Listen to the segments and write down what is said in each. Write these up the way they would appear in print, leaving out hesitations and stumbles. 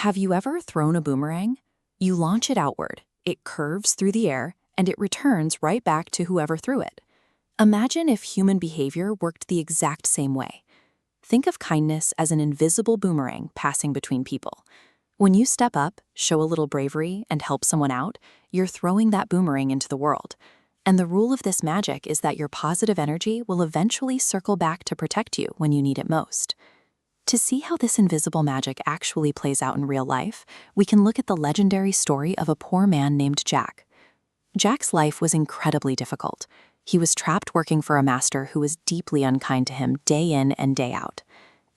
Have you ever thrown a boomerang? You launch it outward, it curves through the air, and it returns right back to whoever threw it. Imagine if human behavior worked the exact same way. Think of kindness as an invisible boomerang passing between people. When you step up, show a little bravery, and help someone out, you're throwing that boomerang into the world. And the rule of this magic is that your positive energy will eventually circle back to protect you when you need it most. To see how this invisible magic actually plays out in real life, we can look at the legendary story of a poor man named Jack. Jack's life was incredibly difficult. He was trapped working for a master who was deeply unkind to him day in and day out.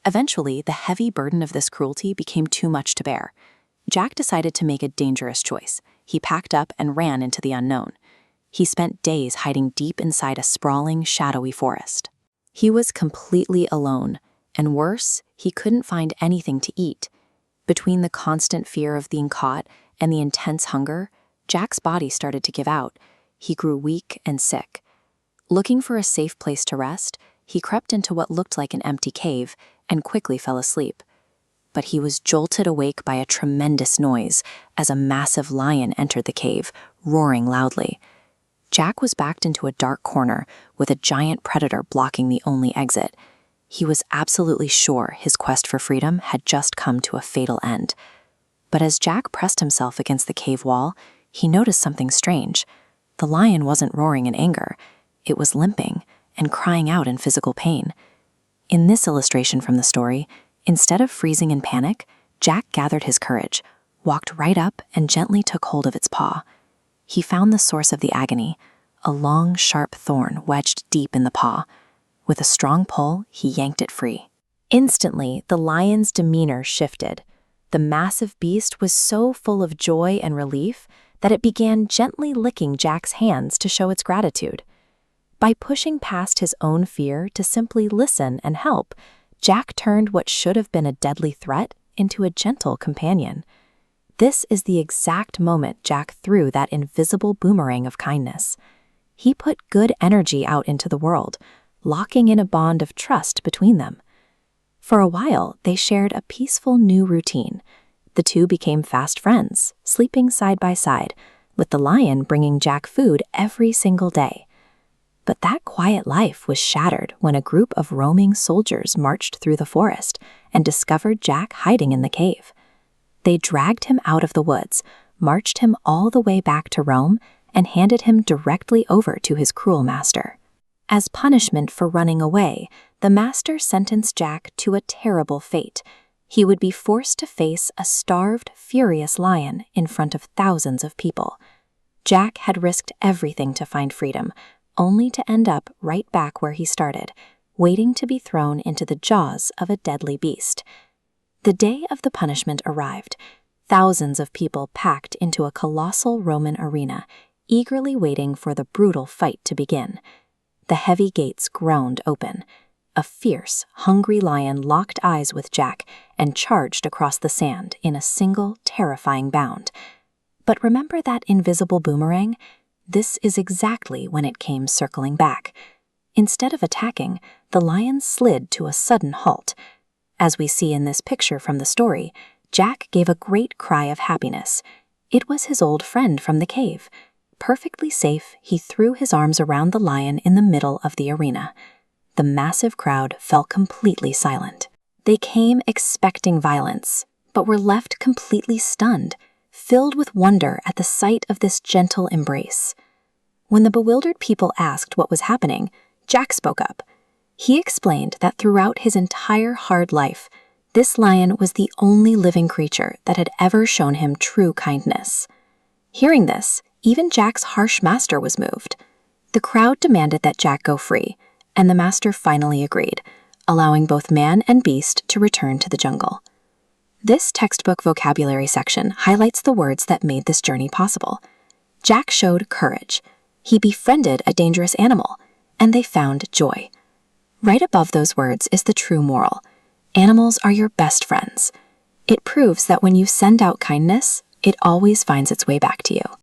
Eventually, the heavy burden of this cruelty became too much to bear. Jack decided to make a dangerous choice. He packed up and ran into the unknown. He spent days hiding deep inside a sprawling, shadowy forest. He was completely alone, and worse, he couldn't find anything to eat. Between the constant fear of being caught and the intense hunger, Jack's body started to give out. He grew weak and sick. Looking for a safe place to rest, he crept into what looked like an empty cave and quickly fell asleep. But he was jolted awake by a tremendous noise as a massive lion entered the cave, roaring loudly. Jack was backed into a dark corner with a giant predator blocking the only exit. He was absolutely sure his quest for freedom had just come to a fatal end. But as Jack pressed himself against the cave wall, he noticed something strange. The lion wasn't roaring in anger. It was limping and crying out in physical pain. In this illustration from the story, instead of freezing in panic, Jack gathered his courage, walked right up and gently took hold of its paw. He found the source of the agony, a long, sharp thorn wedged deep in the paw. With a strong pull, he yanked it free. Instantly, the lion's demeanor shifted. The massive beast was so full of joy and relief that it began gently licking Jack's hands to show its gratitude. By pushing past his own fear to simply listen and help, Jack turned what should have been a deadly threat into a gentle companion. This is the exact moment Jack threw that invisible boomerang of kindness. He put good energy out into the world, locking in a bond of trust between them. For a while, they shared a peaceful new routine. The two became fast friends, sleeping side by side, with the lion bringing Jack food every single day. But that quiet life was shattered when a group of roaming soldiers marched through the forest and discovered Jack hiding in the cave. They dragged him out of the woods, marched him all the way back to Rome, and handed him directly over to his cruel master. As punishment for running away, the master sentenced Jack to a terrible fate. He would be forced to face a starved, furious lion in front of thousands of people. Jack had risked everything to find freedom, only to end up right back where he started, waiting to be thrown into the jaws of a deadly beast. The day of the punishment arrived. Thousands of people packed into a colossal Roman arena, eagerly waiting for the brutal fight to begin. The heavy gates groaned open. A fierce, hungry lion locked eyes with Jack and charged across the sand in a single, terrifying bound. But remember that invisible boomerang? This is exactly when it came circling back. Instead of attacking, the lion slid to a sudden halt. As we see in this picture from the story, Jack gave a great cry of happiness. It was his old friend from the cave. Perfectly safe, he threw his arms around the lion in the middle of the arena. The massive crowd fell completely silent. They came expecting violence, but were left completely stunned, filled with wonder at the sight of this gentle embrace. When the bewildered people asked what was happening, Jack spoke up. He explained that throughout his entire hard life, this lion was the only living creature that had ever shown him true kindness. Hearing this, even Jack's harsh master was moved. The crowd demanded that Jack go free, and the master finally agreed, allowing both man and beast to return to the jungle. This textbook vocabulary section highlights the words that made this journey possible. Jack showed courage. He befriended a dangerous animal, and they found joy. Right above those words is the true moral. Animals are your best friends. It proves that when you send out kindness, it always finds its way back to you.